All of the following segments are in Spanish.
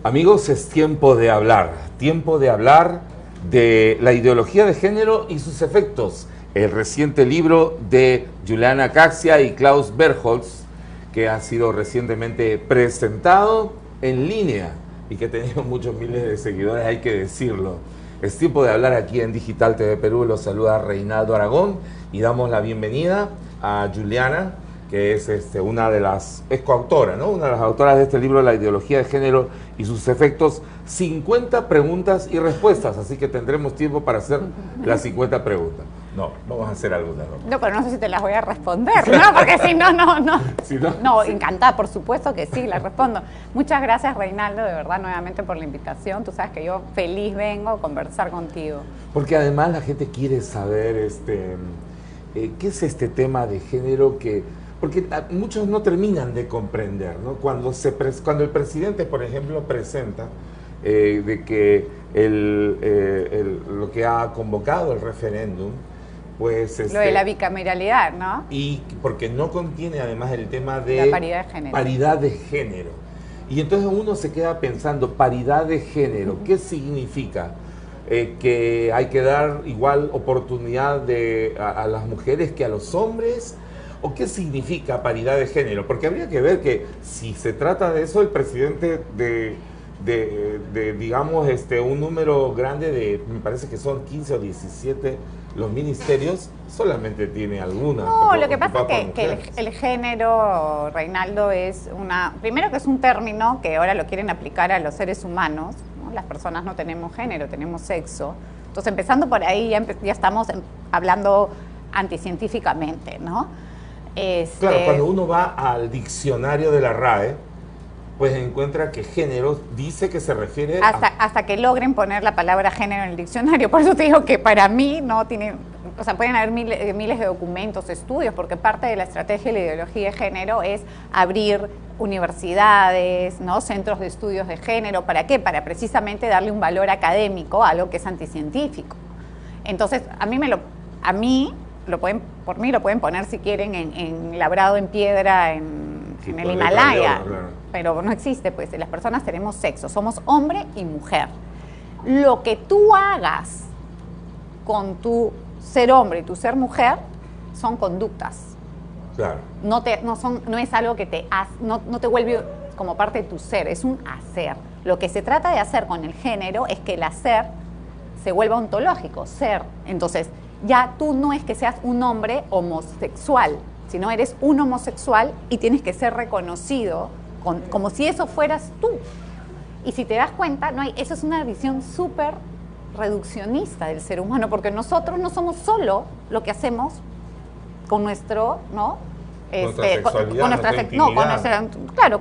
Amigos, es tiempo de hablar de la ideología de género y sus efectos. El reciente libro de Juliana Caxia y Klaus Berholtz, que ha sido recientemente presentado en línea y que ha tenido muchos miles de seguidores, hay que decirlo. Es tiempo de hablar aquí en Digital TV Perú. Los saluda Reinaldo Aragón y damos la bienvenida a Juliana, que es una de las, es coautora, ¿no? Una de las autoras de este libro, La ideología de género y sus efectos, 50 preguntas y respuestas, así que tendremos tiempo para hacer las 50 preguntas. No, vamos a hacer algunas. No, pero no sé si te las voy a responder, ¿no? Porque si no, no. ¿Sí, no? No, encantada, por supuesto que sí, las respondo. Muchas gracias, Reinaldo, de verdad, nuevamente por la invitación. Tú sabes que yo feliz vengo a conversar contigo. Porque además la gente quiere saber, ¿qué es este tema de género porque muchos no terminan de comprender, ¿no? Cuando el presidente, por ejemplo, presenta de que lo que ha convocado el referéndum, pues... lo de la bicameralidad, ¿no? Y porque no contiene además el tema de... la paridad de género. Paridad de género. Y entonces uno se queda pensando, paridad de género, ¿qué significa? Que hay que dar igual oportunidad a las mujeres que a los hombres... ¿O qué significa paridad de género? Porque habría que ver que si se trata de eso, el presidente digamos, un número grande me parece que son 15 o 17 los ministerios, solamente tiene alguna. No, lo que pasa es que el género, Reinaldo, primero que es un término que ahora lo quieren aplicar a los seres humanos, ¿no? Las personas no tenemos género, tenemos sexo. Entonces, empezando por ahí, ya estamos hablando anticientíficamente, ¿no? Claro, cuando uno va al diccionario de la RAE, pues encuentra que género dice que se refiere hasta que logren poner la palabra género en el diccionario. Por eso te digo que para mí no tiene... O sea, pueden haber miles de documentos, estudios, porque parte de la estrategia de la ideología de género es abrir universidades, ¿no? Centros de estudios de género. ¿Para qué? Para precisamente darle un valor académico a algo que es anticientífico. Entonces, por mí lo pueden poner si quieren en labrado en piedra en el Himalaya, claro. Pero no existe, pues las personas tenemos sexo, somos hombre y mujer. Lo que tú hagas con tu ser hombre y tu ser mujer son conductas. Claro. No es algo que no te vuelve como parte de tu ser, es un hacer. Lo que se trata de hacer con el género es que el hacer se vuelva ontológico, ser. Entonces, ya tú no es que seas un hombre homosexual, sino eres un homosexual y tienes que ser reconocido como si eso fueras tú. Y si te das cuenta, eso es una visión súper reduccionista del ser humano, porque nosotros no somos solo lo que hacemos con nuestro, ¿no? Con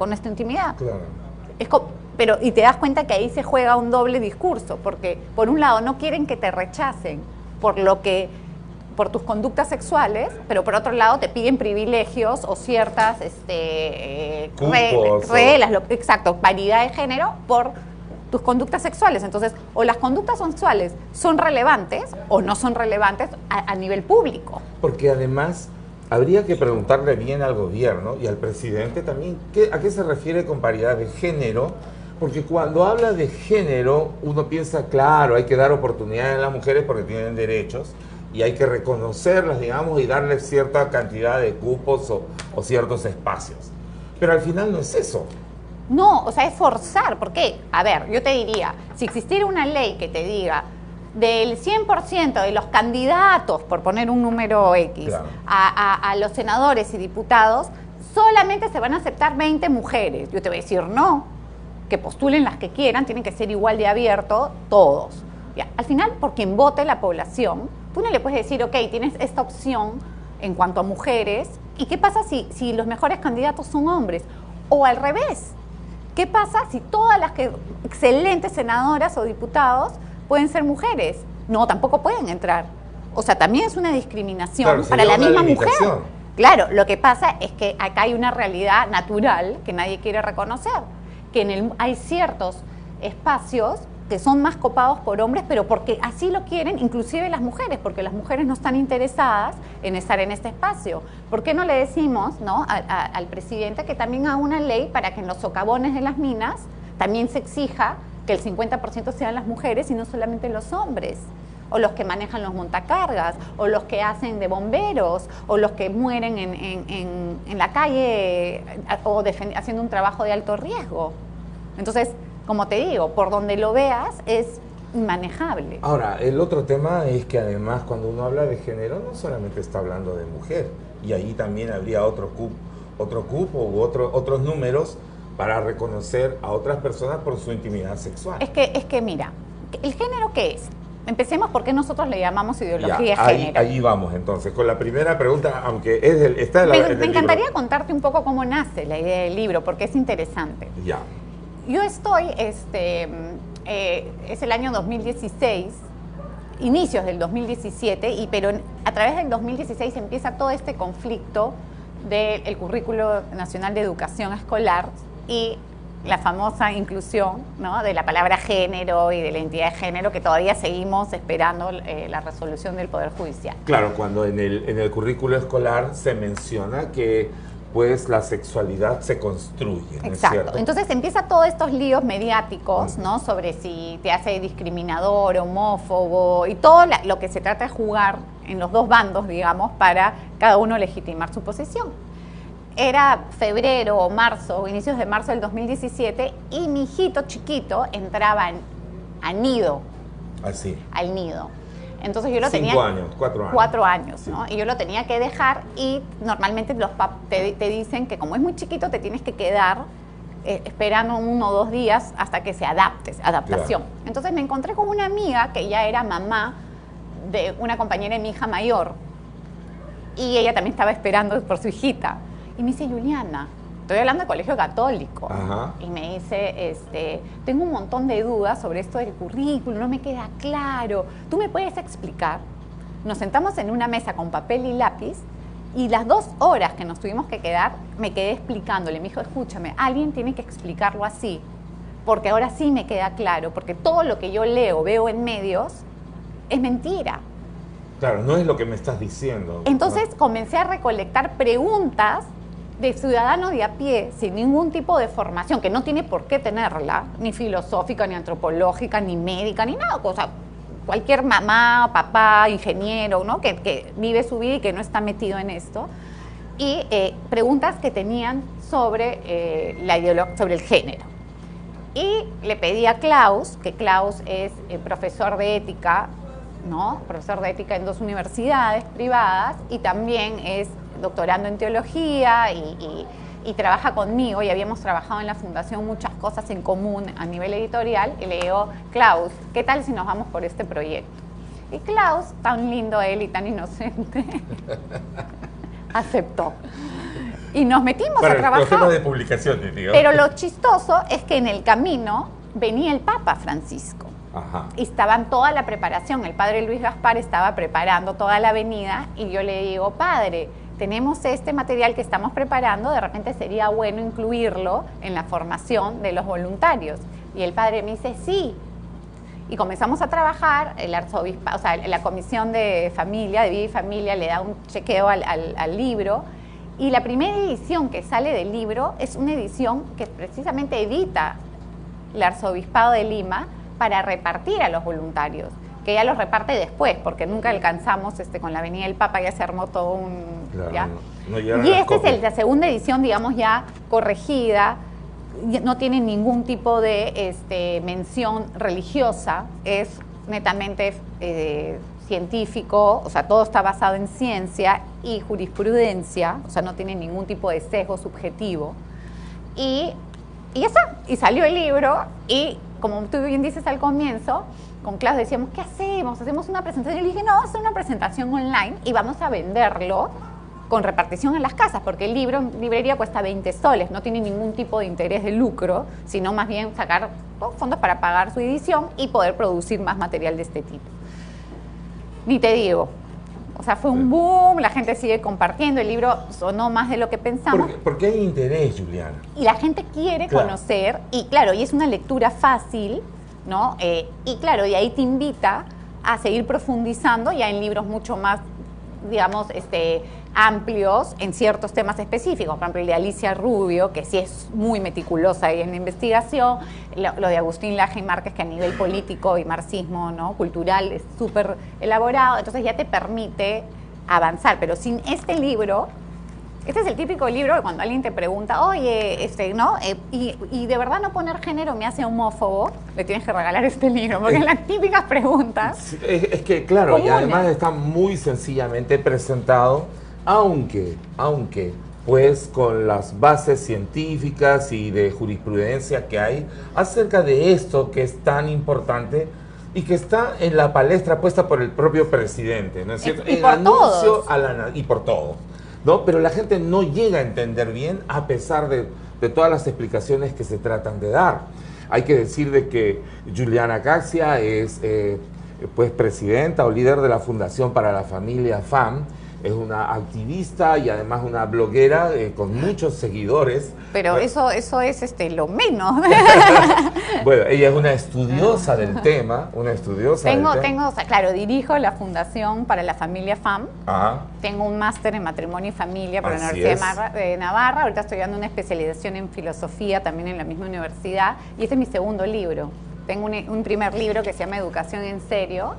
nuestra intimidad. Claro. Y te das cuenta que ahí se juega un doble discurso, porque por un lado no quieren que te rechacen por tus conductas sexuales, pero por otro lado te piden privilegios o ciertas reglas, exacto, paridad de género por tus conductas sexuales. Entonces, o las conductas sexuales son relevantes o no son relevantes a nivel público. Porque además habría que preguntarle bien al gobierno y al presidente también a qué se refiere con paridad de género. Porque cuando habla de género, uno piensa, claro, hay que dar oportunidades a las mujeres porque tienen derechos y hay que reconocerlas, digamos, y darles cierta cantidad de cupos o ciertos espacios. Pero al final no es eso. No, o sea, es forzar. ¿Por qué? A ver, yo te diría, si existiera una ley que te diga del 100% de los candidatos, por poner un número X, claro, a los senadores y diputados, solamente se van a aceptar 20 mujeres. Yo te voy a decir no. Que postulen las que quieran, tienen que ser igual de abierto todos. Ya, al final, por quien vote la población, tú no le puedes decir, ok, tienes esta opción en cuanto a mujeres, ¿y qué pasa si los mejores candidatos son hombres? O al revés, ¿qué pasa si todas las excelentes senadoras o diputados pueden ser mujeres? No, tampoco pueden entrar. O sea, también es una discriminación, claro, para la misma mujer. Claro, lo que pasa es que acá hay una realidad natural que nadie quiere reconocer, que hay ciertos espacios que son más copados por hombres, pero porque así lo quieren, inclusive las mujeres, porque las mujeres no están interesadas en estar en este espacio. ¿Por qué no le decimos, ¿no?, al presidente que también haga una ley para que en los socavones de las minas también se exija que el 50% sean las mujeres y no solamente los hombres? O los que manejan los montacargas, o los que hacen de bomberos, o los que mueren en la calle o haciendo un trabajo de alto riesgo. Entonces, como te digo, por donde lo veas es inmanejable. Ahora, el otro tema es que además cuando uno habla de género no solamente está hablando de mujer, y ahí también habría otro cupo u otros números para reconocer a otras personas por su intimidad sexual. Es que mira, ¿el género qué es? Empecemos porque nosotros le llamamos ideología de género. Allí vamos entonces, con la primera pregunta, aunque está me encantaría contarte un poco cómo nace la idea del libro, porque es interesante. Ya. Yo estoy, es el año 2016, inicios del 2017, pero a través del 2016 empieza todo este conflicto del Currículo Nacional de Educación Escolar y la famosa inclusión, ¿no?, de la palabra género y de la identidad de género, que todavía seguimos esperando la resolución del Poder Judicial. Claro, cuando en el currículo escolar se menciona que pues la sexualidad se construye, ¿no? Exacto. ¿Es cierto? Entonces empieza todos estos líos mediáticos, ¿no?, sobre si te hace discriminador, homófobo, y todo lo que se trata de jugar en los dos bandos, digamos, para cada uno legitimar su posición. Era febrero o marzo, o inicios de marzo del 2017, y mi hijito chiquito entraba a nido. Así. Al nido. Entonces yo lo 5 tenía... años, 4 años. 4 años, Sí. ¿no? Y yo lo tenía que dejar, y normalmente te dicen que como es muy chiquito te tienes que quedar esperando 1 o 2 días hasta que se adaptación. Claro. Entonces me encontré con una amiga que ya era mamá de una compañera de mi hija mayor, y ella también estaba esperando por su hijita. Y me dice, Juliana, estoy hablando de colegio católico. Ajá. Y me dice, tengo un montón de dudas sobre esto del currículum, no me queda claro. ¿Tú me puedes explicar? Nos sentamos en una mesa con papel y lápiz, y las 2 horas que nos tuvimos que quedar, me quedé explicándole. Me dijo, escúchame, alguien tiene que explicarlo así, porque ahora sí me queda claro, porque todo lo que yo veo en medios, es mentira. Claro, no es lo que me estás diciendo. Entonces ¿no? comencé a recolectar preguntas de ciudadano de a pie, sin ningún tipo de formación, que no tiene por qué tenerla, ni filosófica, ni antropológica, ni médica, ni nada. O sea, cualquier mamá, papá, ingeniero, ¿no?, que vive su vida y que no está metido en esto. Y preguntas que tenían sobre, sobre el género. Y le pedí a Klaus, que Klaus es profesor de ética, ¿no?, profesor de ética en 2 universidades privadas, y también es doctorando en teología y trabaja conmigo, y habíamos trabajado en la fundación muchas cosas en común a nivel editorial, y le digo, Klaus, ¿qué tal si nos vamos por este proyecto? Y Klaus, tan lindo él y tan inocente, aceptó. Y nos metimos a trabajar. Para el tema de publicaciones, digamos. Pero lo chistoso es que en el camino venía el Papa Francisco. Ajá. Y estaban toda la preparación, el padre Luis Gaspar estaba preparando toda la avenida, y yo le digo, padre, tenemos este material que estamos preparando, de repente sería bueno incluirlo en la formación de los voluntarios. Y el padre me dice, sí. Y comenzamos a trabajar, el arzobispo, o sea, la comisión de familia, de vida y familia, le da un chequeo al libro, y la primera edición que sale del libro es una edición que precisamente edita el arzobispado de Lima para repartir a los voluntarios, que ya los reparte después, porque nunca alcanzamos, con la venida del Papa ya se armó todo un... Claro, ¿ya? no Y esta es la segunda edición, digamos, ya corregida, no tiene ningún tipo de mención religiosa, es netamente científico, o sea, todo está basado en ciencia y jurisprudencia, o sea, no tiene ningún tipo de sesgo subjetivo. Y ya está, y salió el libro, y como tú bien dices al comienzo, con Klaus decíamos, ¿qué hacemos? ¿Hacemos una presentación? Y le dije, no, vamos a hacer una presentación online y vamos a venderlo con repartición en las casas, porque el libro en librería cuesta 20 soles, no tiene ningún tipo de interés de lucro, sino más bien sacar fondos para pagar su edición y poder producir más material de este tipo. Ni te digo. O sea, fue un boom, la gente sigue compartiendo, el libro sonó más de lo que pensamos. Porque hay interés, Juliana. Y la gente quiere conocer, y claro, y es una lectura fácil, ¿no? Y claro, y ahí te invita a seguir profundizando ya en libros mucho más, digamos, amplios en ciertos temas específicos. Por ejemplo, el de Alicia Rubio, que sí es muy meticulosa ahí en la investigación, lo de Agustín Laje y Márquez, que a nivel político y marxismo, ¿no?, cultural es súper elaborado, entonces ya te permite avanzar. Pero sin este libro, este es el típico libro que cuando alguien te pregunta, oye, ¿no? Y de verdad no poner género me hace homófobo, le tienes que regalar este libro, porque las típicas preguntas. Es que, claro, comunes. Y además está muy sencillamente presentado, aunque, pues con las bases científicas y de jurisprudencia que hay acerca de esto que es tan importante y que está en la palestra puesta por el propio presidente, ¿no es cierto? Y por anuncio todos. Y por todo. ¿No? Pero la gente no llega a entender bien a pesar de todas las explicaciones que se tratan de dar. Hay que decir de que Juliana Caxia es pues presidenta o líder de la Fundación para la Familia FAM, es una activista y además una bloguera con muchos seguidores. Pero eso es lo menos. Bueno, ella es una estudiosa del tema, Tengo, o sea, claro, dirijo la Fundación para la Familia FAM. Ajá. Tengo un máster en Matrimonio y Familia por la Universidad de Navarra. Ahorita estoy dando una especialización en filosofía también en la misma universidad. Y este es mi segundo libro. Tengo un primer libro que se llama Educación en Serio.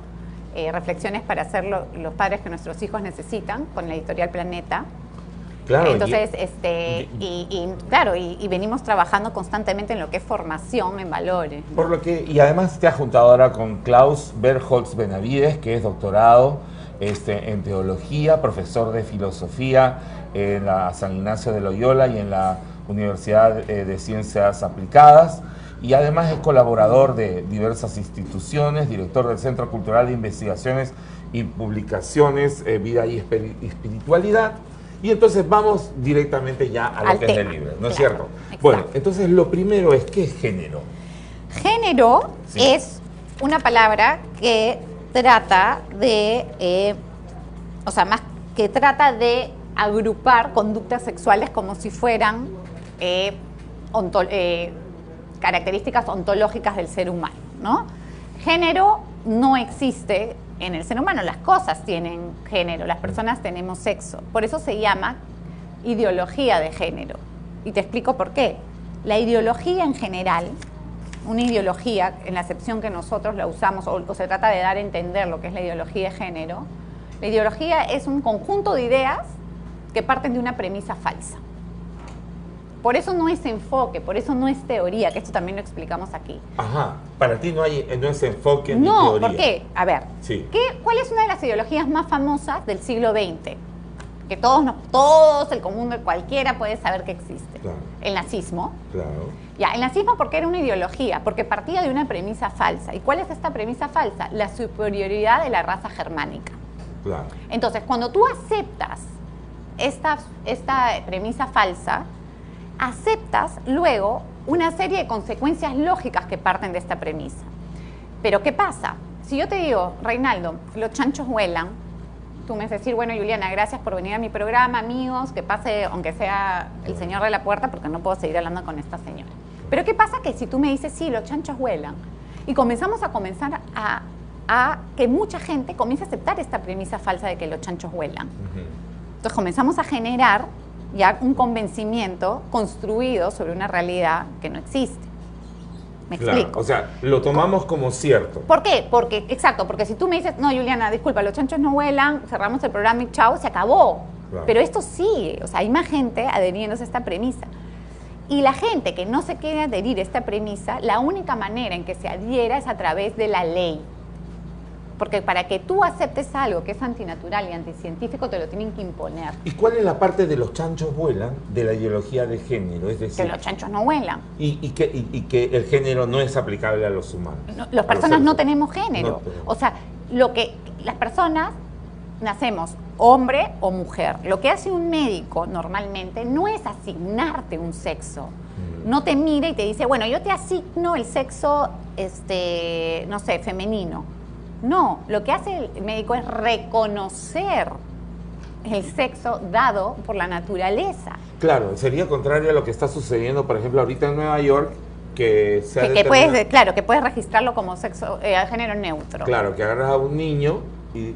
Reflexiones para hacer los padres que nuestros hijos necesitan, con la editorial Planeta. Claro, entonces, y venimos trabajando constantemente en lo que es formación en valores. Por lo que, y además te has juntado ahora con Klaus Bergholz Benavides, que es doctorado en teología, profesor de filosofía en la San Ignacio de Loyola y en la Universidad de Ciencias Aplicadas. Y además es colaborador de diversas instituciones, director del Centro Cultural de Investigaciones y Publicaciones, Vida y Espiritualidad. Y entonces vamos directamente ya a lo que es el libro, ¿no es cierto? Exacto. Bueno, entonces lo primero es, ¿qué es género? Género es una palabra que trata de, más que trata de agrupar conductas sexuales como si fueran características ontológicas del ser humano, ¿no? Género no existe en el ser humano, las cosas tienen género, las personas tenemos sexo, por eso se llama ideología de género. Y te explico por qué. La ideología en general, una ideología en la acepción que nosotros la usamos, o se trata de dar a entender lo que es la ideología de género, la ideología es un conjunto de ideas que parten de una premisa falsa. Por eso no es enfoque, por eso no es teoría, que esto también lo explicamos aquí. Ajá, para ti no es enfoque ni teoría. No, ¿por qué? A ver, ¿cuál es una de las ideologías más famosas del siglo XX? Que todos, el común de cualquiera puede saber que existe. Claro. El nazismo. Claro. Ya, el nazismo, ¿por qué era una ideología? Porque partía de una premisa falsa. ¿Y cuál es esta premisa falsa? La superioridad de la raza germánica. Claro. Entonces, cuando tú aceptas esta premisa falsa, aceptas luego una serie de consecuencias lógicas que parten de esta premisa. Pero ¿qué pasa? Si yo te digo, Reinaldo, los chanchos vuelan, tú me vas a decir, bueno, Juliana, gracias por venir a mi programa, amigos, que pase, aunque sea el señor de la puerta, porque no puedo seguir hablando con esta señora. Pero ¿qué pasa? Que si tú me dices, sí, los chanchos vuelan, y comenzar a que mucha gente comience a aceptar esta premisa falsa de que los chanchos vuelan. Entonces comenzamos a generar ya un convencimiento construido sobre una realidad que no existe. ¿Me explico? O sea, lo tomamos como cierto. ¿Por qué? Porque si tú me dices, no, Juliana, disculpa, los chanchos no vuelan, cerramos el programa y chao, se acabó. Claro. Pero esto sigue, o sea, hay más gente adheriéndose a esta premisa. Y la gente que no se quiere adherir a esta premisa, la única manera en que se adhiera es a través de la ley. Porque para que tú aceptes algo que es antinatural y anticientífico, te lo tienen que imponer. ¿Y cuál es la parte de los chanchos vuelan de la ideología de género? Es decir, que los chanchos no vuelan. Y que el género no es aplicable a los humanos. No, las personas no tenemos género. O sea, las personas nacemos hombre o mujer. Lo que hace un médico normalmente no es asignarte un sexo. No te mira y te dice, bueno, yo te asigno el sexo, no sé, femenino. No, lo que hace el médico es reconocer el sexo dado por la naturaleza. Claro, sería contrario a lo que está sucediendo, por ejemplo, ahorita en Nueva York, que sea que puedes, claro, que puedes registrarlo como sexo, género neutro. Claro, que agarras a un niño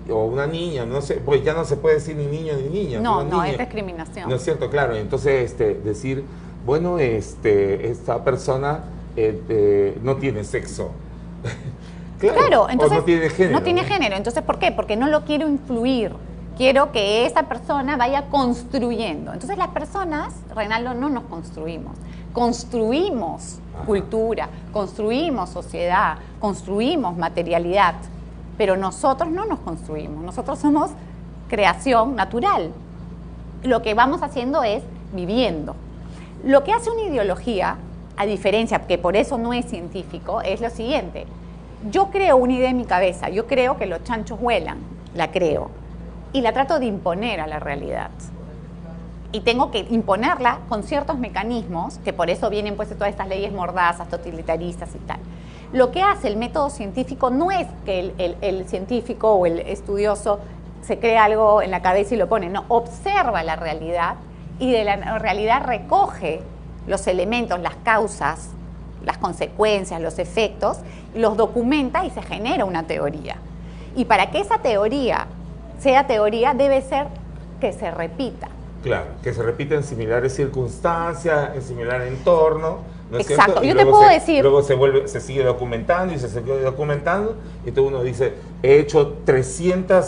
o una niña, no sé, pues ya no se puede decir ni niño ni niña. No, es discriminación. No es cierto, claro. Entonces, decir, bueno, esta persona no tiene sexo. Claro, entonces no tiene género. No tiene género. Entonces, ¿por qué? Porque no lo quiero influir. Quiero que esa persona vaya construyendo. Entonces, las personas, Reinaldo, no nos construimos. Construimos cultura, construimos sociedad, construimos materialidad, pero nosotros no nos construimos. Nosotros somos creación natural. Lo que vamos haciendo es viviendo. Lo que hace una ideología, a diferencia, que por eso no es científico, es lo siguiente. Yo creo una idea en mi cabeza, yo creo que los chanchos vuelan, la creo, y la trato de imponer a la realidad. Y tengo que imponerla con ciertos mecanismos, que por eso vienen pues todas estas leyes mordazas, totalitaristas y tal. Lo que hace el método científico no es que el científico o el estudioso se crea algo en la cabeza y lo pone, no, observa la realidad y de la realidad recoge los elementos, las causas, las consecuencias, los efectos, los documenta y se genera una teoría. Y para que esa teoría sea teoría, debe ser que se repita. Claro, que se repita en similares circunstancias, en similar entorno, ¿no es exacto, cierto? yo te puedo decir... Luego se sigue documentando y se sigue documentando, y entonces uno dice, he hecho 300,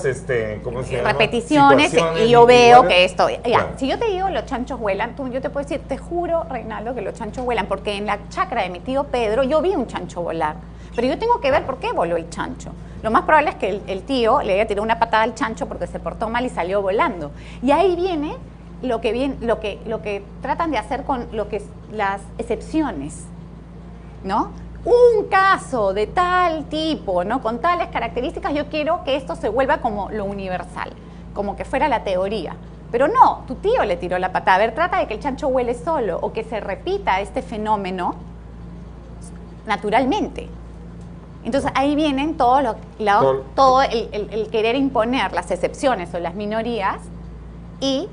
¿cómo se llama? Repeticiones, y yo veo que esto... Claro. Si yo te digo los chanchos vuelan, yo te puedo decir, te juro, Reinaldo, que los chanchos vuelan, porque en la chacra de mi tío Pedro yo vi un chancho volar, pero yo tengo que ver por qué voló el chancho. Lo más probable es que el tío le haya tirado una patada al chancho porque se portó mal y salió volando. Y ahí viene lo que tratan de hacer con las excepciones, ¿no? Un caso de tal tipo, ¿no? Con tales características, yo quiero que esto se vuelva como lo universal, como que fuera la teoría. Pero no, tu tío le tiró la patada. A ver, trata de que el chancho huele solo o que se repita este fenómeno naturalmente. Entonces ahí vienen todo el querer imponer las excepciones o las minorías y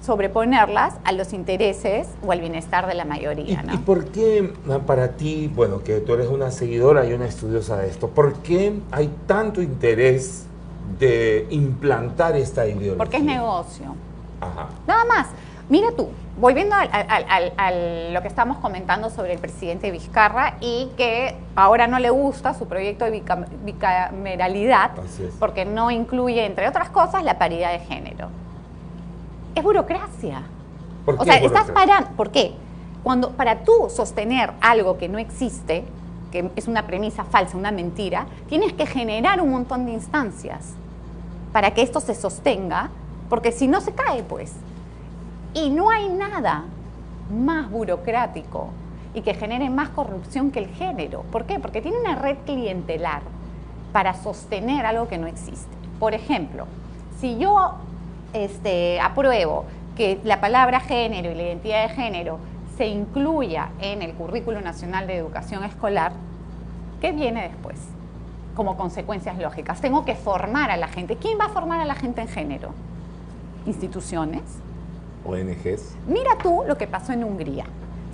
sobreponerlas a los intereses o al bienestar de la mayoría, ¿no? ¿Y por qué para ti, bueno, que tú eres una seguidora y una estudiosa de esto, por qué hay tanto interés de implantar esta ideología? Porque es negocio. Ajá. Nada más. Mira tú, volviendo a lo que estamos comentando sobre el presidente Vizcarra y que ahora no le gusta su proyecto de bicameralidad porque no incluye, entre otras cosas, la paridad de género. Es burocracia. ¿Por qué? O sea, estás parando. ¿Por qué? Para tú sostener algo que no existe, que es una premisa falsa, una mentira, tienes que generar un montón de instancias para que esto se sostenga, porque si no se cae, pues. Y no hay nada más burocrático y que genere más corrupción que el género. ¿Por qué? Porque tiene una red clientelar para sostener algo que no existe. Por ejemplo, si yo apruebo que la palabra género y la identidad de género se incluya en el Currículo Nacional de Educación Escolar, ¿qué viene después? Como consecuencias lógicas. Tengo que formar a la gente. ¿Quién va a formar a la gente en género? ¿Instituciones? ONGs. Mira tú lo que pasó en Hungría.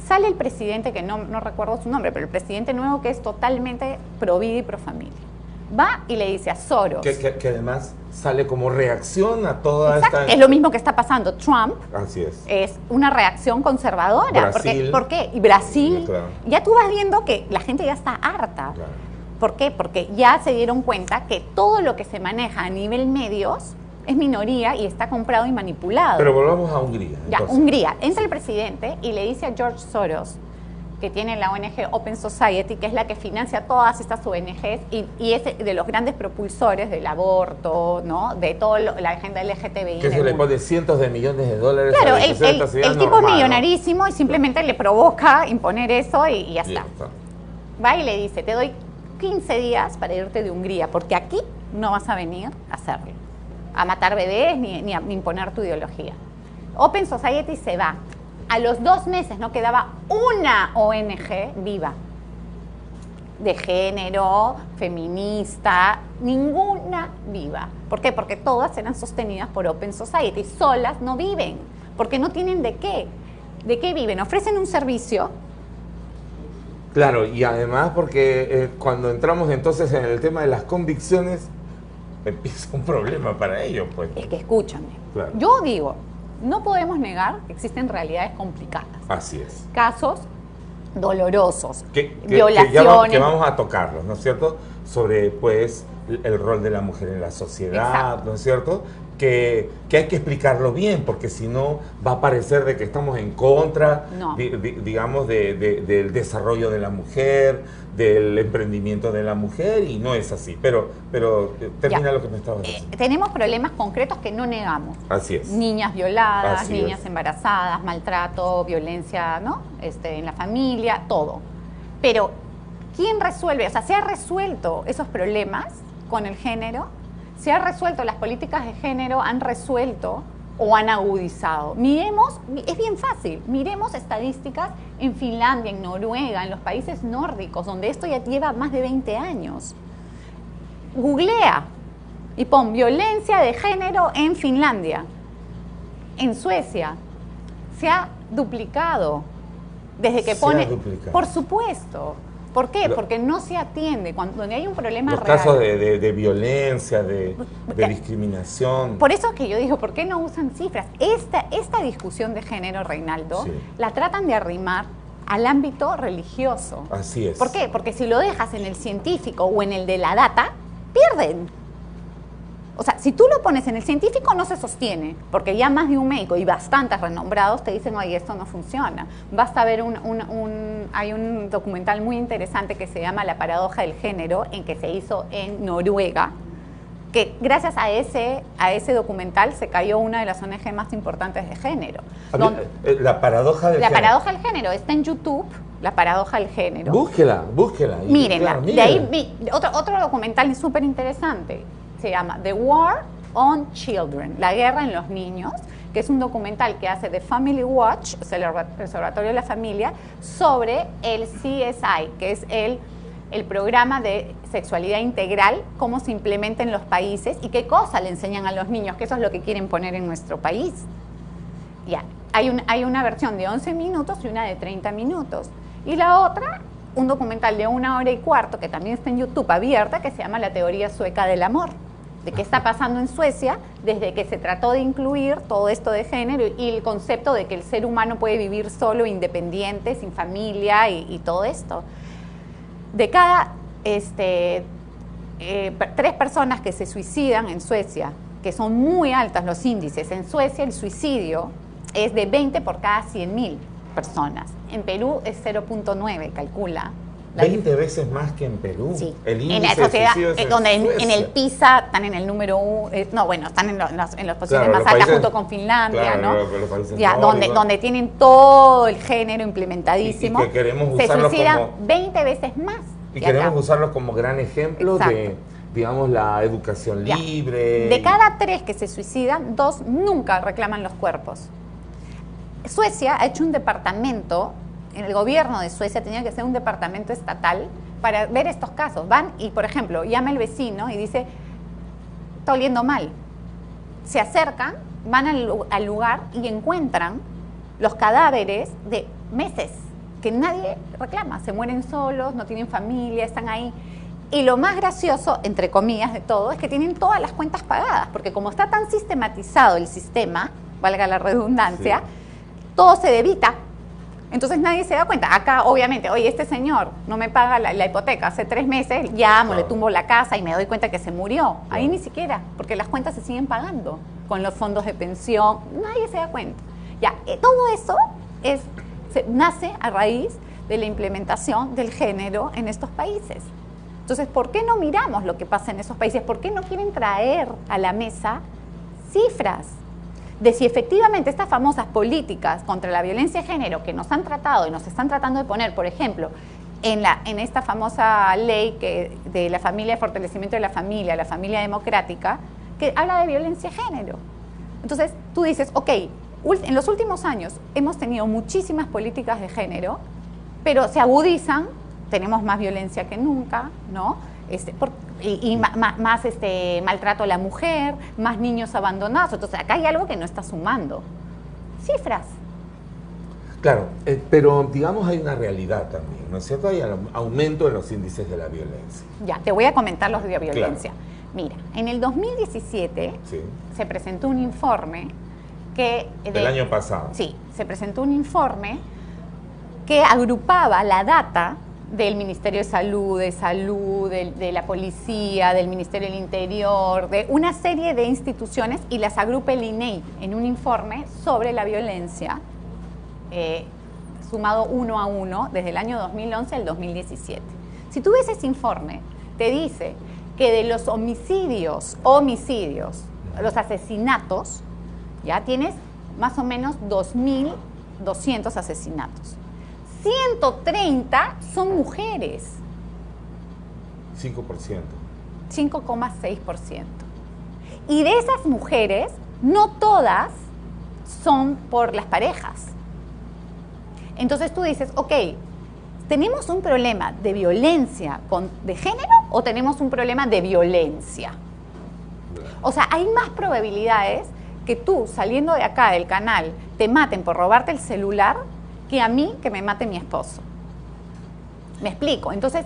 Sale el presidente, que no recuerdo su nombre, pero el presidente nuevo que es totalmente pro vida y pro familia. Va y le dice a Soros. Que además sale como reacción a toda esta... Es lo mismo que está pasando. Trump. Así es. Es una reacción conservadora. Brasil. ¿Por qué? Y Brasil. Sí, claro. Ya tú vas viendo que la gente ya está harta. Claro. ¿Por qué? Porque ya se dieron cuenta que todo lo que se maneja a nivel medios es minoría y está comprado y manipulado. Pero volvamos a Hungría. Ya, entonces. Hungría. Entra el presidente y le dice a George Soros, que tiene la ONG Open Society, que es la que financia todas estas ONGs y es de los grandes propulsores del aborto, ¿no? De toda la agenda LGTBI. Que se le pone cientos de millones de dólares. Claro, a el tipo es millonarísimo, ¿no? Y simplemente le provoca imponer eso y ya está. Va y le dice, te doy 15 días para irte de Hungría, porque aquí no vas a venir a hacerlo, a matar bebés ni a imponer tu ideología. Open Society se va. A los 2 meses no quedaba una ONG viva, de género, feminista, ninguna viva. ¿Por qué? Porque todas eran sostenidas por Open Society. Solas no viven, porque no tienen de qué. ¿De qué viven? Ofrecen un servicio Claro, y además porque cuando entramos entonces en el tema de las convicciones, empieza un problema para ellos, pues. Es que escúchame. Claro. Yo digo, no podemos negar que existen realidades complicadas. Así es. Casos dolorosos, violaciones. Que vamos a tocarlos, ¿no es cierto? Sobre, pues, el rol de la mujer en la sociedad, exacto, ¿no es cierto? Que hay que explicarlo bien, porque si no va a parecer de que estamos en contra, no, digamos, del desarrollo de la mujer, del emprendimiento de la mujer, y no es así. Pero termina ya lo que me estabas diciendo. Tenemos problemas concretos que no negamos. Así es. Niñas violadas, así niñas embarazadas, maltrato, violencia, ¿no? En la familia, todo. Pero, ¿quién resuelve? O sea, ¿se ha resuelto esos problemas con el género? ¿Se ha resuelto? Las políticas de género han resuelto o han agudizado. Miremos, es bien fácil, miremos estadísticas en Finlandia, en Noruega, en los países nórdicos, donde esto ya lleva más de 20 años. Googlea y pon violencia de género en Finlandia. En Suecia se ha duplicado desde que pone... Por supuesto. ¿Por qué? Porque no se atiende cuando hay un problema real. Los casos de violencia, de discriminación. Por eso es que yo digo, ¿por qué no usan cifras? Esta discusión de género, Reinaldo, sí, la tratan de arrimar al ámbito religioso. Así es. ¿Por qué? Porque si lo dejas en el científico o en el de la data, pierden. O sea, si tú lo pones en el científico no se sostiene, porque ya más de un médico y bastantes renombrados te dicen, oye, esto no funciona. Basta ver hay un documental muy interesante que se llama La paradoja del género, en que se hizo en Noruega, que gracias a ese documental se cayó una de las ONG más importantes de género. La paradoja del género. La paradoja del género está en YouTube, La paradoja del género. Búsquela. Mírenla. Claro, de ahí otro documental súper interesante. Se llama The War on Children, la guerra en los niños, que es un documental que hace The Family Watch, o sea, el Observatorio de la Familia, sobre el CSI, que es el programa de sexualidad integral, cómo se implementa en los países y qué cosas le enseñan a los niños, que eso es lo que quieren poner en nuestro país. Ya, hay una versión de 11 minutos y una de 30 minutos. Y la otra, un documental de 1 hora y cuarto, que también está en YouTube abierta, que se llama La teoría sueca del amor, de qué está pasando en Suecia desde que se trató de incluir todo esto de género y el concepto de que el ser humano puede vivir solo, independiente, sin familia y todo esto. De cada 3 personas que se suicidan en Suecia, que son muy altos los índices, en Suecia el suicidio es de 20 por cada 100.000 personas. En Perú es 0.9, calcula. 20 veces más que en Perú. Sí. El índice en la sociedad, donde en el PISA están en el número 1, están en las posiciones más altas junto con Finlandia, claro, ¿no? Los países ya, donde tienen todo el género implementadísimo. Y que queremos se usarlo suicidan como 20 veces más. Y queremos usarlo como gran ejemplo. Exacto. De, digamos, la educación libre. De cada 3 que se suicidan, 2 nunca reclaman los cuerpos. Suecia ha hecho un departamento, en el gobierno de Suecia tenía que ser un departamento estatal para ver estos casos. Van y, por ejemplo, llama el vecino y dice, está oliendo mal. Se acercan, van al lugar y encuentran los cadáveres de meses que nadie reclama. Se mueren solos, no tienen familia, están ahí. Y lo más gracioso, entre comillas, de todo, es que tienen todas las cuentas pagadas, porque como está tan sistematizado el sistema, valga la redundancia, sí, todo se debita. Entonces nadie se da cuenta. Acá, obviamente, oye, este señor no me paga la hipoteca hace 3 meses, llamo, le tumbo la casa y me doy cuenta que se murió. Ahí ni siquiera, porque las cuentas se siguen pagando con los fondos de pensión. Nadie se da cuenta. Ya, todo eso nace a raíz de la implementación del género en estos países. Entonces, ¿por qué no miramos lo que pasa en esos países? ¿Por qué no quieren traer a la mesa cifras de si efectivamente estas famosas políticas contra la violencia de género que nos han tratado y nos están tratando de poner, por ejemplo, en esta famosa ley de la familia, fortalecimiento de la familia democrática, que habla de violencia de género? Entonces, tú dices, ok, en los últimos años hemos tenido muchísimas políticas de género, pero se agudizan, tenemos más violencia que nunca, ¿no? Más maltrato a la mujer, más niños abandonados. Entonces, acá hay algo que no está sumando. Cifras. Claro, pero digamos hay una realidad también, ¿no es cierto? Hay aumento en los índices de la violencia. Ya, te voy a comentar los de la violencia. Claro. Mira, en el 2017 Sí. se presentó un informe que... El año pasado. Sí, se presentó un informe que agrupaba la data del Ministerio de Salud, de la Policía, del Ministerio del Interior, de una serie de instituciones, y las agrupa el INEI en un informe sobre la violencia, sumado 1 a 1 desde el año 2011 al 2017. Si tú ves ese informe, te dice que de los homicidios, los asesinatos, ya tienes más o menos 2.200 asesinatos. 130 son mujeres. 5%. 5,6%. Y de esas mujeres, no todas son por las parejas. Entonces tú dices, ok, ¿tenemos un problema de violencia de género o tenemos un problema de violencia? O sea, hay más probabilidades que tú, saliendo de acá del canal, te maten por robarte el celular que a mí que me mate mi esposo. ¿Me explico? Entonces,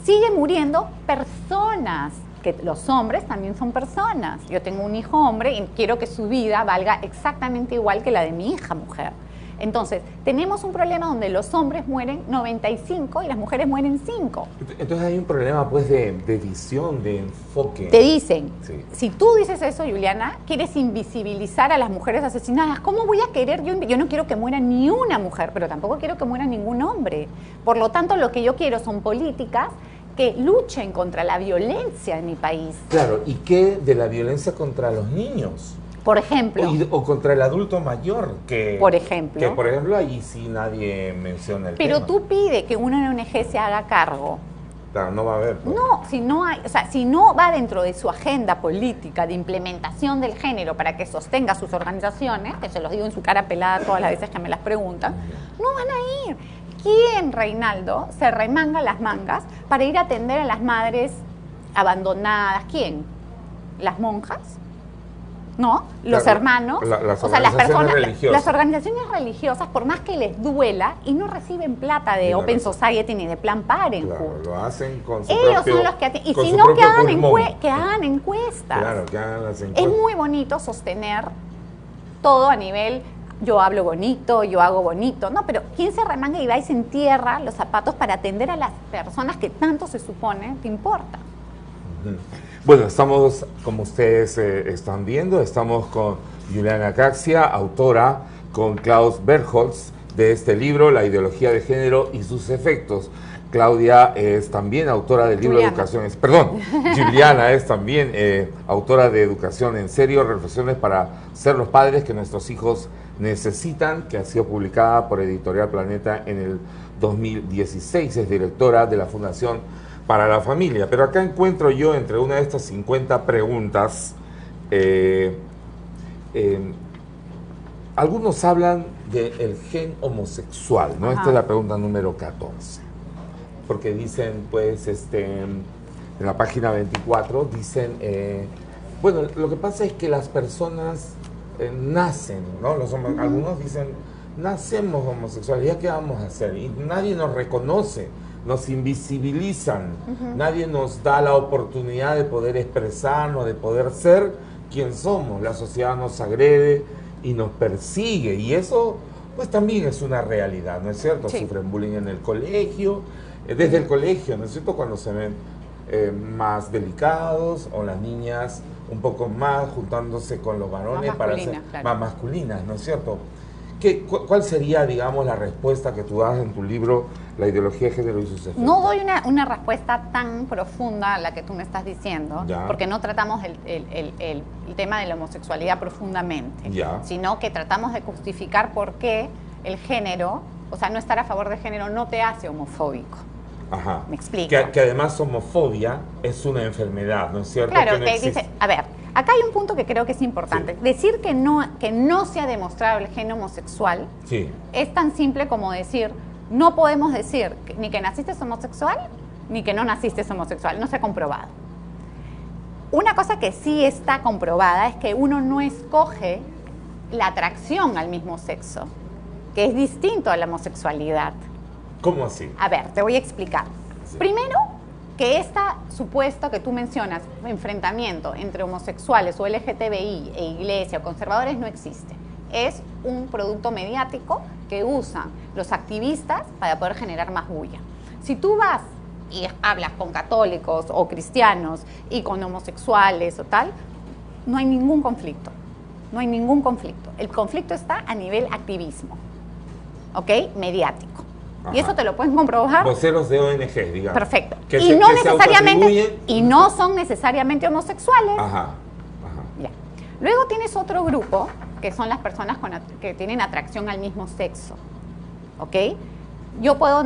siguen muriendo personas, que los hombres también son personas. Yo tengo un hijo hombre y quiero que su vida valga exactamente igual que la de mi hija mujer. Entonces, tenemos un problema donde los hombres mueren 95 y las mujeres mueren 5. Entonces hay un problema pues de visión, de enfoque. Te dicen, sí. Si tú dices eso, Juliana, quieres invisibilizar a las mujeres asesinadas. ¿Cómo voy a querer? Yo no quiero que muera ni una mujer, pero tampoco quiero que muera ningún hombre. Por lo tanto, lo que yo quiero son políticas que luchen contra la violencia en mi país. Claro, ¿y qué de la violencia contra los niños? Por ejemplo. O contra el adulto mayor, por ejemplo. Que por ejemplo ahí sí nadie menciona el tema. Pero tú pide que una ONG se haga cargo. Claro, no va a haber. Pues. No, si no va dentro de su agenda política de implementación del género para que sostenga sus organizaciones, que se los digo en su cara pelada todas las veces que me las preguntan, no van a ir. ¿Quién, Reinaldo, se remanga las mangas para ir a atender a las madres abandonadas? ¿Quién? ¿Las monjas? ¿No? Los hermanos, las organizaciones religiosas, por más que les duela, y no reciben plata de Open Society ni de Plan Parenthood. Lo hacen con su Ellos propio, son los que y si no, que hagan encuestas. Claro, que hagan las encuestas. Es muy bonito sostener todo a nivel, yo hablo bonito, yo hago bonito, no, pero ¿quién se remanga y va y se entierra los zapatos para atender a las personas que tanto se supone te importa? Bueno, estamos, como ustedes están viendo, estamos con Juliana Caxia, autora, con Klaus Bergholz, de este libro, La ideología de género y sus efectos. Claudia es también autora del libro Juliana. de educación, perdón, Juliana es también autora de Educación en Serio, Reflexiones para ser los padres que nuestros hijos necesitan, que ha sido publicada por Editorial Planeta en el 2016, es directora de la Fundación para la Familia. Pero acá encuentro yo, entre una de estas 50 preguntas, algunos hablan del gen homosexual, ¿no? Esta es la pregunta número 14. Porque dicen, pues, en la página 24, dicen, bueno, lo que pasa es que las personas nacen, ¿no? Algunos dicen, nacemos homosexuales, ¿ya qué vamos a hacer? Y nadie nos reconoce, nos invisibilizan, nadie nos da la oportunidad de poder expresarnos, de poder ser quien somos. La sociedad nos agrede y nos persigue, y eso pues también es una realidad, ¿no es cierto? Sí. Sufren bullying en el colegio, desde el colegio, ¿no es cierto? Cuando se ven más delicados, o las niñas un poco más juntándose con los varones para ser más masculinas, ¿no es cierto? ¿Cuál sería, digamos, la respuesta que tú das en tu libro, La ideología de género y sus efectos? No doy una respuesta tan profunda a la que tú me estás diciendo, porque no tratamos el tema de la homosexualidad profundamente, sino que tratamos de justificar por qué el género, o sea, no estar a favor del género no te hace homofóbico. Ajá. ¿Me explico? Que además homofobia es una enfermedad, ¿no es cierto? Claro, que dice, a ver, acá hay un punto que creo que es importante. Sí. Decir que no se ha demostrado el gen homosexual es tan simple como decir, no podemos decir ni que naciste homosexual, ni que no naciste homosexual, no se ha comprobado. Una cosa que sí está comprobada es que uno no escoge la atracción al mismo sexo, que es distinto a la homosexualidad. ¿Cómo así? A ver, te voy a explicar. Sí. Primero, que esta supuesto que tú mencionas, enfrentamiento entre homosexuales o LGTBI e iglesia o conservadores no existe. Es un producto mediático que usan los activistas para poder generar más bulla. Si tú vas y hablas con católicos o cristianos y con homosexuales o tal, no hay ningún conflicto. No hay ningún conflicto. El conflicto está a nivel activismo, ¿ok? Mediático. Ajá. Y eso te lo pueden comprobar. Voceros de ONG, digamos. Perfecto. Y no son necesariamente homosexuales. Ajá. Ajá. Ya. Luego tienes otro grupo, que son las personas que tienen atracción al mismo sexo, ¿ok?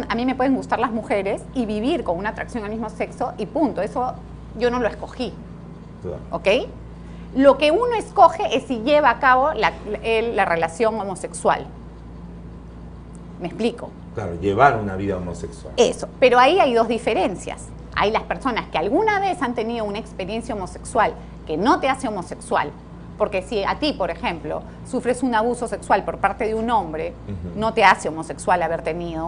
A mí me pueden gustar las mujeres y vivir con una atracción al mismo sexo y punto. Eso yo no lo escogí, claro. ¿Ok? Lo que uno escoge es si lleva a cabo la relación homosexual. ¿Me explico? Claro, llevar una vida homosexual. Eso, pero ahí hay dos diferencias. Hay las personas que alguna vez han tenido una experiencia homosexual que no te hace homosexual, porque si a ti, por ejemplo, sufres un abuso sexual por parte de un hombre, no te hace homosexual haber tenido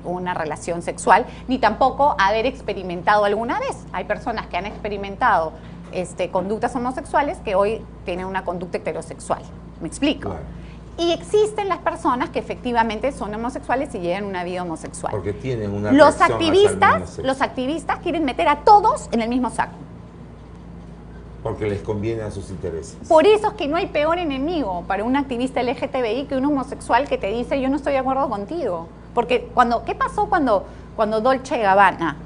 una relación sexual, ni tampoco haber experimentado alguna vez. Hay personas que han experimentado conductas homosexuales que hoy tienen una conducta heterosexual. ¿Me explico? Claro. Y existen las personas que efectivamente son homosexuales y llevan una vida homosexual. Porque tienen una los activistas quieren meter a todos en el mismo saco. Porque les conviene a sus intereses. Por eso es que no hay peor enemigo para un activista LGTBI que un homosexual que te dice yo no estoy de acuerdo contigo. Porque ¿qué pasó cuando Dolce y Gabbana,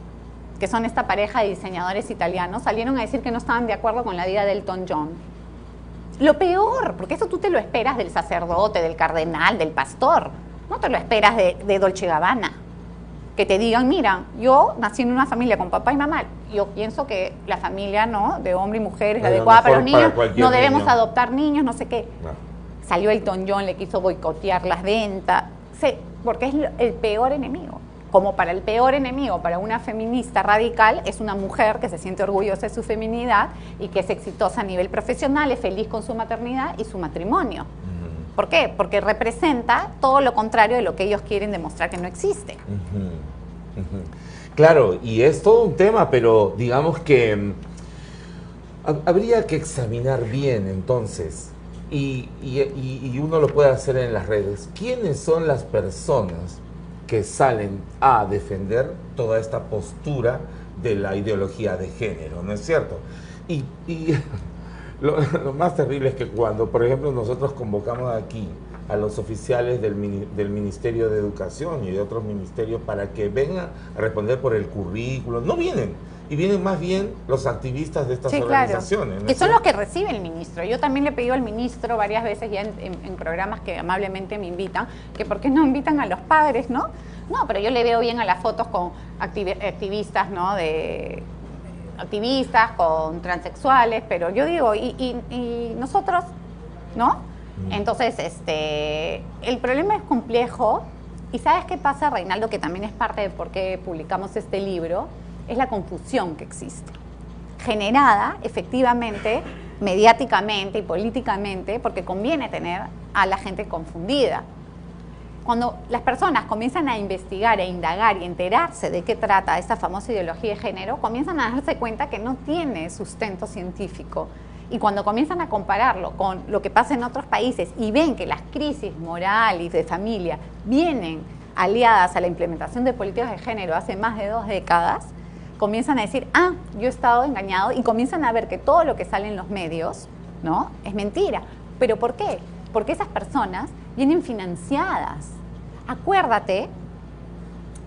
que son esta pareja de diseñadores italianos, salieron a decir que no estaban de acuerdo con la vida de Elton John? Lo peor, porque eso tú te lo esperas del sacerdote, del cardenal, del pastor. No te lo esperas de Dolce y Gabbana. Que te digan, mira, yo nací en una familia con papá y mamá. Yo pienso que la familia, ¿no?, de hombre y mujer es la adecuada para los niños. No debemos adoptar niños, no sé qué. No. Salió Elton John, le quiso boicotear las ventas. Sí, porque es el peor enemigo. Como para el peor enemigo, para una feminista radical, es una mujer que se siente orgullosa de su feminidad y que es exitosa a nivel profesional, es feliz con su maternidad y su matrimonio. ¿Por qué? Porque representa todo lo contrario de lo que ellos quieren demostrar que no existe. Claro, y es todo un tema, pero digamos que habría que examinar bien entonces, y uno lo puede hacer en las redes, ¿quiénes son las personas que salen a defender toda esta postura de la ideología de género, ¿no es cierto? Y lo más terrible es que cuando, por ejemplo, nosotros convocamos aquí a los oficiales del Ministerio de Educación y de otros ministerios para que vengan a responder por el currículo, no vienen. Y vienen más bien los activistas de estas organizaciones. Claro. Que son los que recibe el ministro. Yo también le he pedido al ministro varias veces ya en programas que amablemente me invitan, que por qué no invitan a los padres, ¿no? No, pero yo le veo bien a las fotos con activistas, ¿no?, activistas con transexuales, pero yo digo, y nosotros, ¿no? Entonces, el problema es complejo, y ¿sabes qué pasa, Reinaldo? Que también es parte de por qué publicamos este libro, es la confusión que existe, generada efectivamente, mediáticamente y políticamente, porque conviene tener a la gente confundida. Cuando las personas comienzan a investigar e indagar y enterarse de qué trata esta famosa ideología de género, comienzan a darse cuenta que no tiene sustento científico. Y cuando comienzan a compararlo con lo que pasa en otros países y ven que las crisis morales de familia vienen aliadas a la implementación de políticas de género hace más de 2 décadas, comienzan a decir, yo he estado engañado, y comienzan a ver que todo lo que sale en los medios, ¿no?, es mentira. ¿Pero por qué? Porque esas personas vienen financiadas. Acuérdate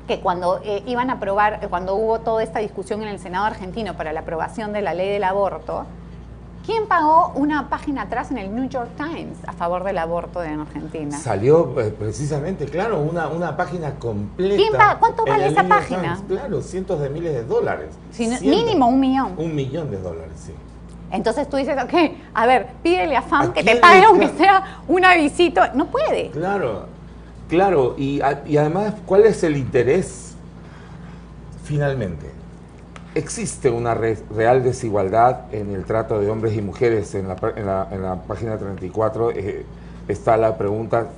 que cuando iban a aprobar, cuando hubo toda esta discusión en el Senado argentino para la aprobación de la ley del aborto, ¿quién pagó una página atrás en el New York Times a favor del aborto en Argentina? Salió precisamente, claro, una página completa. ¿Cuánto vale esa página? Times, claro, cientos de miles de dólares. Mínimo $1 millón. $1 millón, sí. Entonces tú dices, ok, a ver, pídele a FAM que te pague aunque sea una visita. No puede. Claro, y además, ¿cuál es el interés? Finalmente, existe una real desigualdad en el trato de hombres y mujeres. En la página 34 está la pregunta,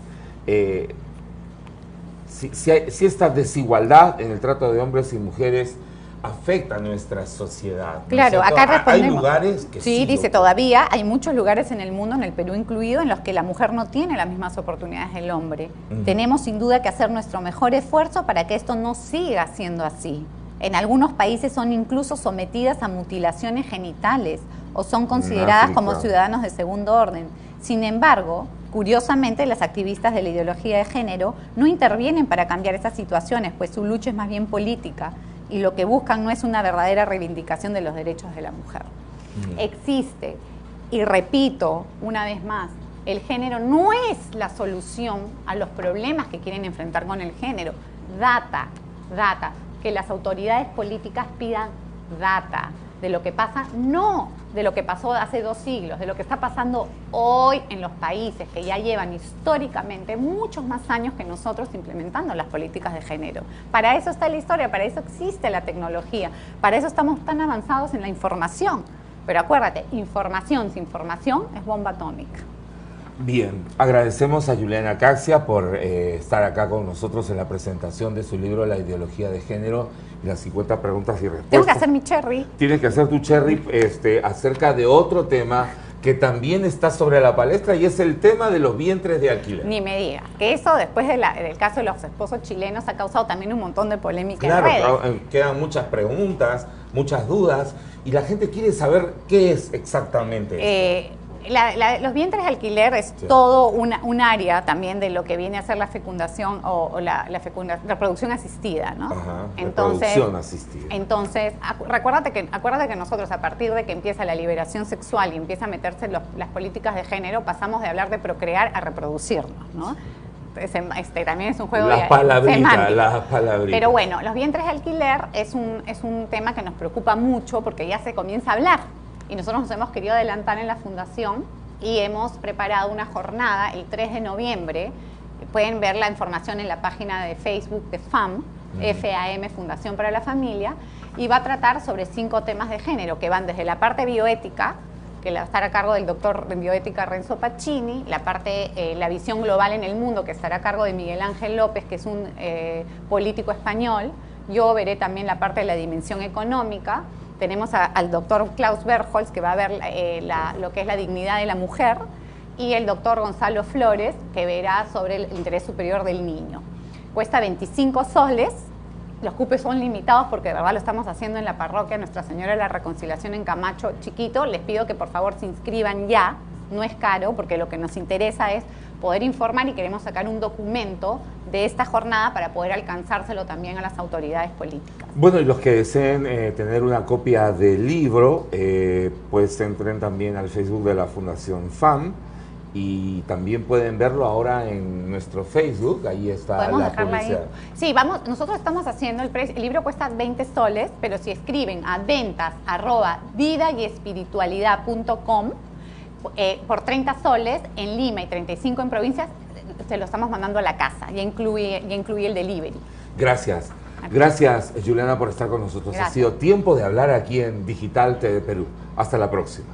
si esta desigualdad en el trato de hombres y mujeres afecta a nuestra sociedad. Claro, ¿no? acá respondemos. Hay lugares que sí, dice, todavía hay muchos lugares en el mundo, en el Perú incluido, en los que la mujer no tiene las mismas oportunidades del hombre. Tenemos sin duda que hacer nuestro mejor esfuerzo para que esto no siga siendo así. En algunos países son incluso sometidas a mutilaciones genitales o son consideradas como ciudadanos de segundo orden. Sin embargo, curiosamente, las activistas de la ideología de género no intervienen para cambiar esas situaciones, pues su lucha es más bien política y lo que buscan no es una verdadera reivindicación de los derechos de la mujer. Existe, y repito una vez más, el género no es la solución a los problemas que quieren enfrentar con el género. Data, que las autoridades políticas pidan data de lo que pasa, no de lo que pasó hace 2 siglos, de lo que está pasando hoy en los países que ya llevan históricamente muchos más años que nosotros implementando las políticas de género. Para eso está la historia, para eso existe la tecnología, para eso estamos tan avanzados en la información. Pero acuérdate, información sin formación es bomba atómica. Bien, agradecemos a Juliana Caxia por estar acá con nosotros en la presentación de su libro La ideología de género y las 50 preguntas y respuestas. Tengo que hacer mi cherry. Tienes que hacer tu cherry acerca de otro tema que también está sobre la palestra y es el tema de los vientres de alquiler. Ni me digas, que eso después del caso de los esposos chilenos ha causado también un montón de polémica en redes. Claro, quedan muchas preguntas, muchas dudas y la gente quiere saber qué es exactamente esto. Los vientres de alquiler es todo un área también de lo que viene a ser la fecundación o la reproducción asistida, ¿no? Ajá, reproducción asistida. Entonces, acuérdate que nosotros, a partir de que empieza la liberación sexual y empieza a meterse las políticas de género, pasamos de hablar de procrear a reproducirnos, ¿no? También es un juego semántico. Pero bueno, los vientres de alquiler es un tema que nos preocupa mucho porque ya se comienza a hablar. Y nosotros nos hemos querido adelantar en la Fundación y hemos preparado una jornada el 3 de noviembre. Pueden ver la información en la página de Facebook de FAM, FAM, Fundación para la Familia, y va a tratar sobre 5 temas de género que van desde la parte bioética, que va a estar a cargo del doctor en bioética Renzo Pacini, la parte, la visión global en el mundo, que estará a cargo de Miguel Ángel López, que es un político español. Yo veré también la parte de la dimensión económica. Tenemos al doctor Klaus Bergholz, que va a ver lo que es la dignidad de la mujer, y el doctor Gonzalo Flores, que verá sobre el interés superior del niño. Cuesta 25 soles, los cupos son limitados porque de verdad lo estamos haciendo en la parroquia Nuestra Señora de la Reconciliación en Camacho Chiquito. Les pido que por favor se inscriban ya, no es caro, porque lo que nos interesa es poder informar y queremos sacar un documento de esta jornada para poder alcanzárselo también a las autoridades políticas. Bueno, y los que deseen tener una copia del libro, pues entren también al Facebook de la Fundación FAM y también pueden verlo ahora en nuestro Facebook, ahí está la publicidad. Ahí. Sí, nosotros estamos haciendo, el libro cuesta 20 soles, pero si escriben a ventas@vidayespiritualidad.com por 30 soles en Lima y 35 en provincias, se lo estamos mandando a la casa, ya incluye el delivery. Gracias. Gracias, Juliana, por estar con nosotros. Gracias. Ha sido tiempo de hablar aquí en Digital TV Perú. Hasta la próxima.